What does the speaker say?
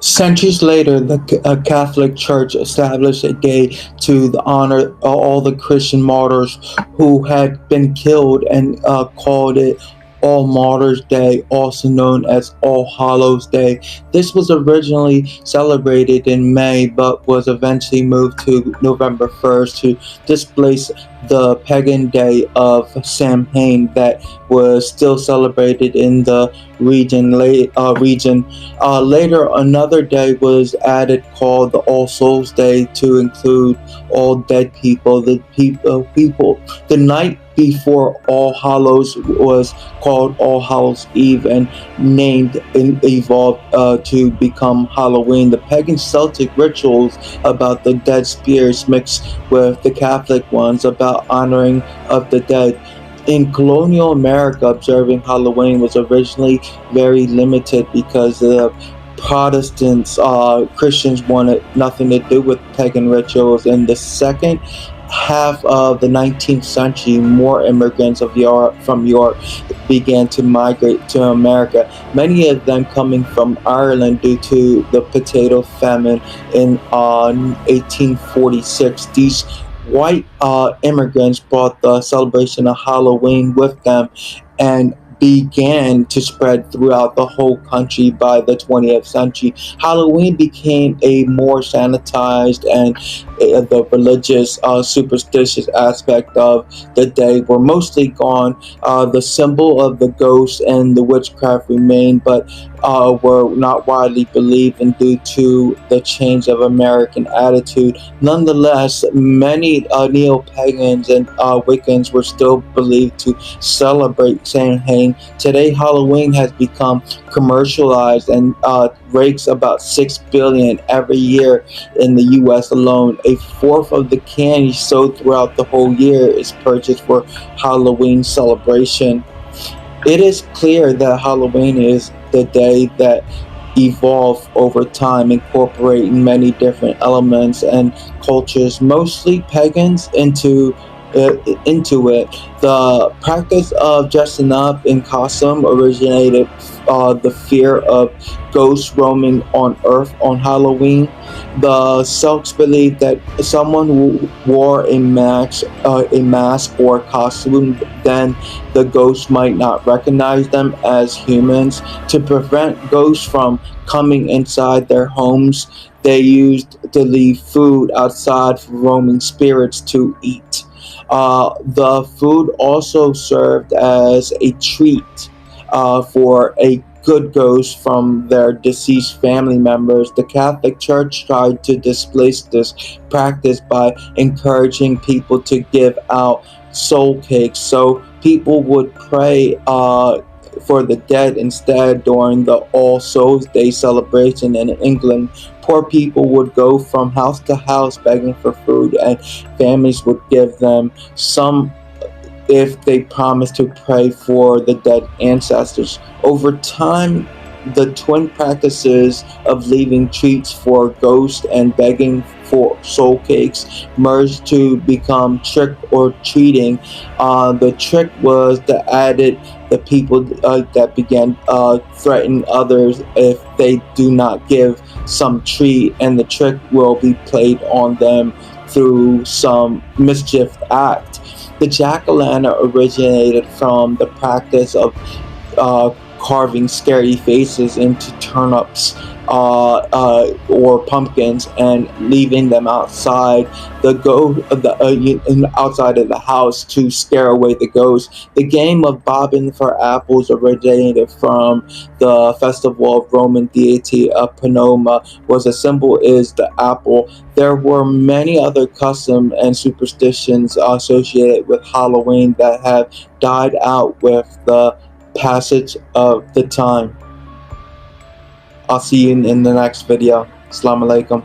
Centuries later, the Catholic Church established a day to honor all the Christian martyrs who had been killed, and called it All Martyrs' Day, also known as All Hallows' Day. This was originally celebrated in May, but was eventually moved to November 1st to displace the pagan day of Samhain that was still celebrated in the region. Later, another day was added called the All Souls Day to include all dead people. The night before All Hallows was called All Hallows Eve and named and evolved to become Halloween. The pagan Celtic rituals about the dead spirits mixed with the Catholic ones about honoring of the dead. In colonial America, observing Halloween was originally very limited because the Protestants, Christians wanted nothing to do with pagan rituals. In the second half of the 19th century, more immigrants from Europe began to migrate to America, many of them coming from Ireland due to the potato famine in 1846. These white immigrants brought the celebration of Halloween with them and began to spread throughout the whole country by the 20th century. Halloween became a more sanitized, and the religious, superstitious aspect of the day were mostly gone. The symbol of the ghost and the witchcraft remained, but were not widely believed in due to the change of American attitude. Nonetheless, many neo-pagans and Wiccans were still believed to celebrate Samhain. Today, Halloween has become commercialized and rakes about $6 billion every year in the U.S. alone. A fourth of the candy sold throughout the whole year is purchased for Halloween celebration. It is clear that Halloween is the day that evolved over time, incorporating many different elements and cultures, mostly pagans, into it. The practice of dressing up in costume originated the fear of ghosts roaming on Earth on Halloween. The Celts believed that someone who wore a mask or costume, then the ghosts might not recognize them as humans. To prevent ghosts from coming inside their homes, they used to leave food outside for roaming spirits to eat. The food also served as a treat for a good ghost from their deceased family members. The Catholic Church tried to displace this practice by encouraging people to give out soul cakes, so people would pray for the dead instead. During the All Souls Day celebration in England, poor people would go from house to house begging for food, and families would give them some if they promised to pray for the dead ancestors. Over time, the twin practices of leaving treats for ghosts and begging for soul cakes merged to become trick or treating. The trick was the added the people that began threatening others if they do not give some treat, and the trick will be played on them through some mischief act. The jack-o'-lantern originated from the practice of carving scary faces into turnips or pumpkins and leaving them outside outside of the house to scare away the ghosts. The game of bobbing for apples originated from the festival of Roman deity of Panoma, was a symbol is the apple. There were many other customs and superstitions associated with Halloween that have died out with the passage of the time. I'll see you in the next video. Assalamu alaikum.